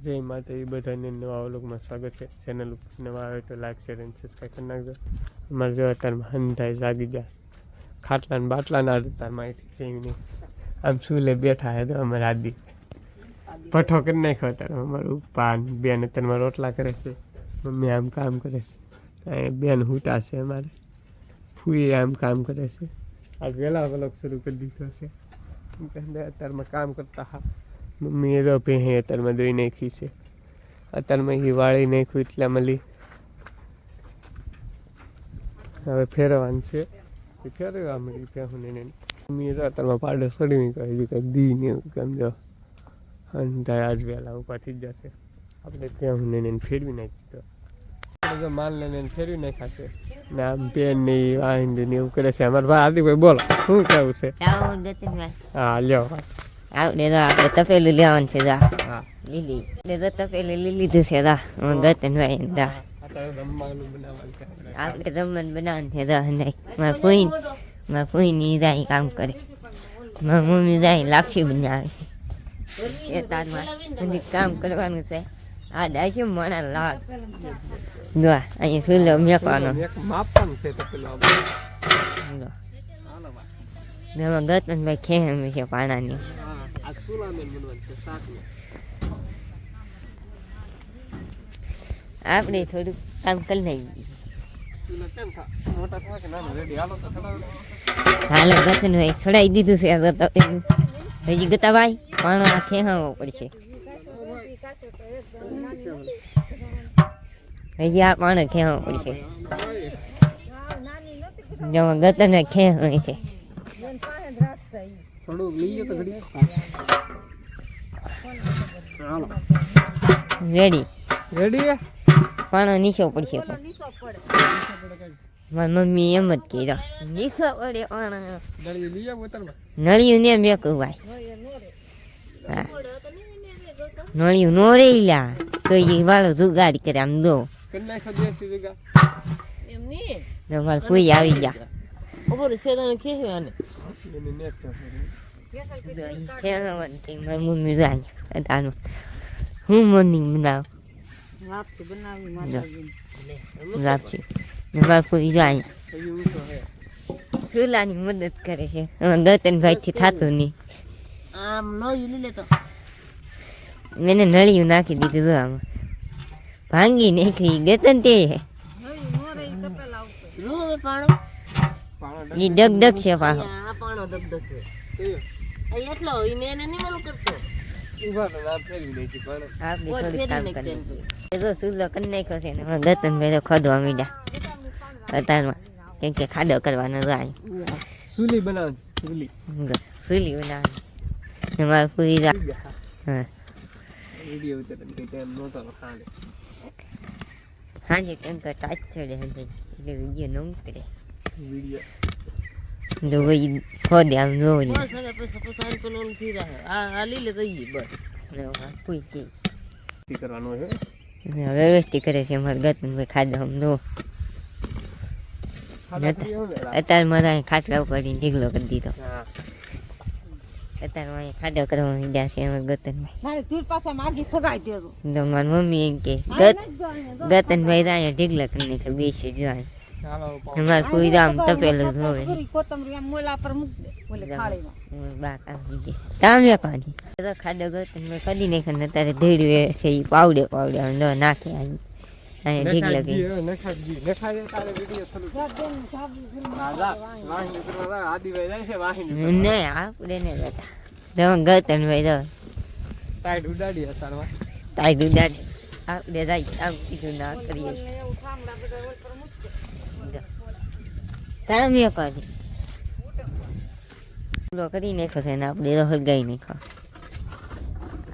જય માતા એ બધાને નવા વ્લોગમાં સ્વાગત છે. ચેનલ ઉપર નવા આવે તો લાઈક શેર અને સબસ્ક્રાઈબ કરી નાખજો. અમારે જો અત્યારમાં હંધાઈ જાગી ગયા, ખાટલા ને બાટલા ના અત્યારમાં અહીંથી કંઈ નહીં, આમ સુલે બેઠા હે તો અમારે આદિ પઠો કરી નાખ્યો. અત્યારે અમારું પાન બેન અત્યારમાં રોટલા કરે છે, મમ્મી આમ કામ કરે છે, બેન હુતા છે, અમારે ફૂઈ આમ કામ કરે છે. આજ વહેલા વ્લોગ શરૂ કરી દીધો છે. અત્યારમાં કામ કરતા હા મમ્મી એ તો પહે અત્યારમાં દોઈ નાખી છે. અત્યારમાં એ વાળી નાખ્યું એટલે મળી હવે ફેરવાનું છે, ફેરવા મળી પહેવું ને મમ્મી તો અત્યારમાં પાડો સડી નીકળે કંઈક દી ને એવું કેમ જો અને આજ વહેલા ઉભા થઈ જશે. આપણે પહેવું ને ફેરવી નાખી તો માલ લઈને ફેરવી નાખ્યા છે ને આમ પેન ને વાહિંદ ને એવું કરે છે. અમારા ભાઈ આદિભાઈ બોલો શું કેવું છે? હા લ્યો આપણે તો આપણે તપેલી લેવાનું છે. હા લીલી એટલે તો તપેલી લીધી છે. ગતનભાઈ આપણે જમવાનું બનાવવાનું છે. મારા ફૂઈની જાય કામ કરે, મારા મમ્મી જાય લાપસી બનાવે છે. એ તારમાં બધી કામ કરવાનું છે. આ ડાય છે મને લાગ જો અહીંયા સુલો મેકવાનો ગતનભાઈ ખેમ છે પાણાની. આપણે થોડુંક કામ કરી નાખીએ. હાલો ગતનભાઈ છોડાવી દીધું છે. હજી ગતાભાઈ પાણો આ ખેહાવો પડશે. હજી આ પાણો ખેહાવો પડશે. જો ગતનભાઈ ખેહાવે છે. રેડી રેડી પાણો નીચો પડશે. મારી મમ્મી એમ જ કીધો નીચો પડે નળિયું ને મેં કહું ભાઈ હા નળિયું નો રે લ્યા તો એ વાળો દુગાડી કરે આમ દો મારે કોઈ આવી ગયા. મારી મમ્મી જાય હું મોર્નિંગ બનાવ લાપસી મારે કોઈ જાય ચૂલાની મદદ કરે છે. ગતનભાઈ થી થતું નહીં. એને નળિયું નાખી દીધું આમાં ભાંગી નાખી ગતન તે ઈ ડગ ડગ છે પાછો. ગતનભાઈ તો ખોદવા મીડ્યા અત્યારમાં કેમ કે ખાડો કરવાનો જાય. સુલી બનાવ સુલી બનાવવાની મારે પૂરી હા હાજી કેમ કે ટાચ ચડે એટલે વિડીયો ન કરે જો ભાઈ ખોદે આમ જોઈ વ્યવસ્થિત કરે છે. અમારે ગતનભાઈ ખાધો આમ જો અત્યારે મારા ખાટલા ઉપર ઢીગલો કરી દીધો. અત્યારે ખાડો કરવા માંડ્યા છે અમારે ગતનભાઈ. મારી મમ્મી એમ કે ગતનભાઈ ત્યાં ઢીગલા કરી નાખે બેસી જાય. અમારે કોઈ આમ તપેલું જોવે ખાડો ગતનભાઈ કદી નાખે અત્યારે ધીડવે છે એ પાવડે પાવડે નાખે અહીંયા ઢીગલા કરી નહીં આપણે ને જતા ગતનભાઈ તો ટાઈટ ઉડાડી અત્યારમાં ટાઈટ ઉડાડી આપણે જાય આમ કીધું ના કરીએ તારા કરી કરી નાખો છે ને આપણે તો હલગાઈ નાખો.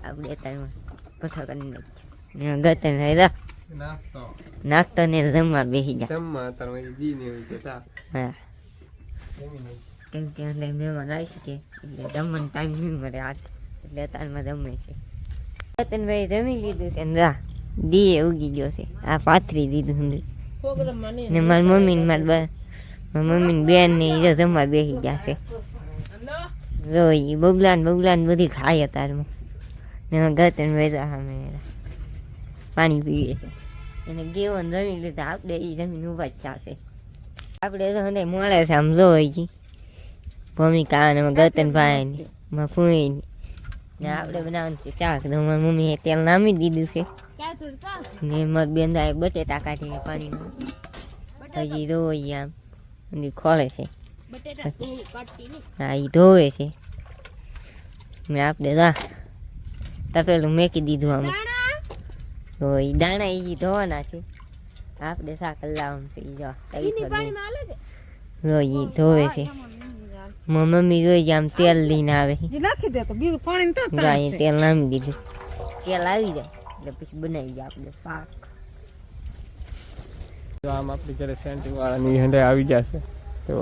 આપણે અત્યારમાં પઠો કરી નાખીએ. ગતનભાઈ નાસ્તો ને જમવા બેસી જાય. હા કેમ કે અંદર મહેમાન આવી છે એટલે જમવાનો ટાઈમ નહીં મળે આજ એટલે અત્યારમાં જમે છે. ગતનભાઈ જમી લીધું છે ને દીએ ઉગી ગયો છે. આ પાથરી દીધું ને મારી મમ્મી ને મારી મમ્મી બેન ને જમવા બેસી ગયા છે. જો બબલાન બધી ખાય અત્યારમાં ને ગતનભાઈ સામે પાણી પીવે છે એને ગેવન જમી લીધા આપણે એ જમીન ઉભા જ ચાશે આપણે તો હંડે મળે છે આમ જો જી ભૂમિકા અને ગતનભાઈ ને મફુઈ ને આપણે બનાવવાનું છે શાક તો મારી મમ્મીએ તેલ નામી દીધું છે ને મારી બેન બટેટા કાઢીને પાણીમાં હજી ધોઈ આમ અને ખોલે છે હા એ ધોવે છે ને આપણે તપેલું મેકી દીધું આમાં તો એ દાણા એ ધોવાના છે આપણે શાક લાવવાનું છે જો એ ધોવે છે મમ્મી જોઈ આમ તેલ લઈને આવે તેલ નામી દીધું તેલ આવી જાય એટલે પછી બનાવી જાય આપણે શાક તો આમ આપણી ઘરે સેન્ટિંગ વાળાની હંડે આવી જશે તો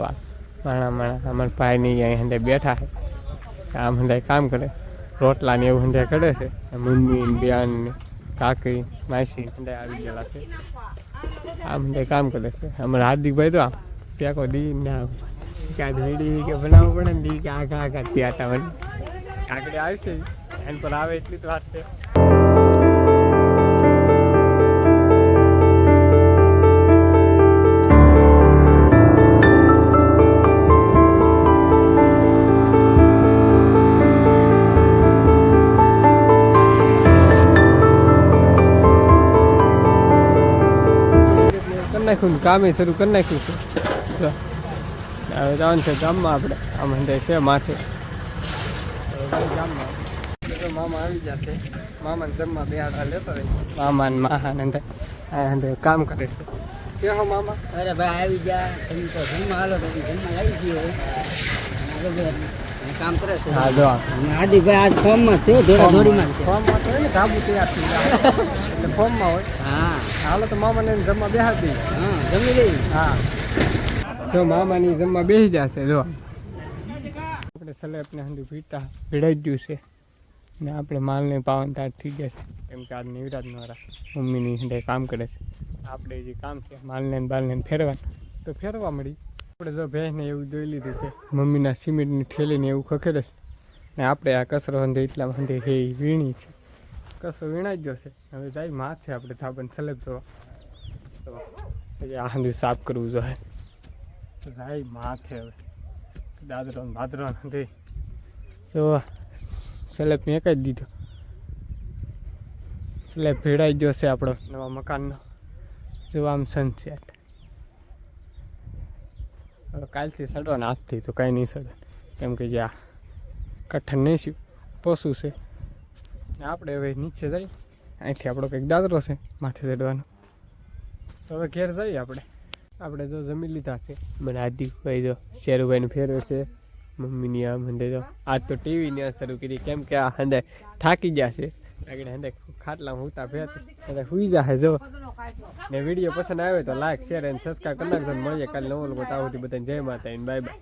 માણા અમારા ભાઈ ની અહીં હંડે બેઠા છે આમ હંડે કામ કરે રોટલા ને એવું હંડે કરે છે મમ્મી ને બેન ને કાકી માસી હંડે આવી ગયેલા છે આમ હંડે કામ કરે છે અમારા હાર્દિકભાઈ તો આમ ત્યાં કોઈ દી ના ક્યાં ભેડી કે બનાવવું પડે ને દી કે આગા ત્યાં હતા મને આગળ આવશે એન પર આવે એટલી જ વાત છે નાખ્યું કામે શરૂ કરી નાખ્યું છે હવે જવાનું છે ગામમાં આપણે આમ હંડે છે માથે ગામમાં મામા આવી જશે મામાને જમવા બેહાડા લેતો રહે મામા ને માહા હંડે કામ કરે છે કે હો મામા અરે ભાઈ આવી જા તમે તો જમવા હાલો તો જમવા આવી ગયો કામ કરે છે હા જો હાર્દિકભાઈ આજ ફોર્મમાં છે દોડીમાં ફોર્મમાં તો ને ધાબુ તૈયાર થઈ જાય એટલે ફોર્મમાં હોય હા હાલો તો મામાને જમવા બેહાડી હા જમી લઈ હા જો મામાની જમવા બેસી જશે જો આપણે સલેપને હંડી ભીડાઈ ગયું છે ને આપણે માલને પાવન તાર થઈ ગયા છે કેમ કે આજ નિવરાજનો વાળા મમ્મીની હંડે કામ કરે છે આપણે જે કામ છે માલને બાલને ફેરવાનું તો ફેરવા મળી આપણે જો ભેંસને એવું જોઈ લીધું છે મમ્મીના સિમેન્ટની ઠેલીને એવું ખખેડે છે ને આપણે આ કચરો હંધે એટલા હંધે હે વીણી છે કચરો વીણાઈ જ જશે હવે જાય માથે આપણે થાબન સલેબ જોવા તો આ હંધે સાફ કરવું જોઈએ જાય માથે હવે દાદરો ભાદરો હંધે જો સ્લેબ મેં જ દીધો સ્લેબ ભેડાઈ ગયો છે આપણો નવા મકાનનો જો આમ સનસેટ હવે કાલથી સડવાના હાથથી તો કાંઈ નહીં સડે કેમ કે જે આ કઠણ નહીં શું પોસું છે ને આપણે હવે નીચે જઈએ અહીંથી આપણો કંઈક દાદરો છે માથે ચડવાનો તો હવે ઘેર જઈએ આપણે જો જમી લીધા છે મને હાર્દિકભાઈ જો શેરુભાઈને ફેરવે છે મમ્મીની આમ હંડે તો આજ તો ટીવીની શરૂ કરી કેમ કે આ હંડે થાકી જશે આગળ હંડે ખાટલામાં હુતા ફેર એટલે સુઈ જશે જો ને વિડીયો પસંદ આવે તો લાઈક શેર અને સબસ્ક્રાઈબ કરી નાખજો મળીએ કાલે નવો લોકો તાવથી બધાને જય માતા બાય બાય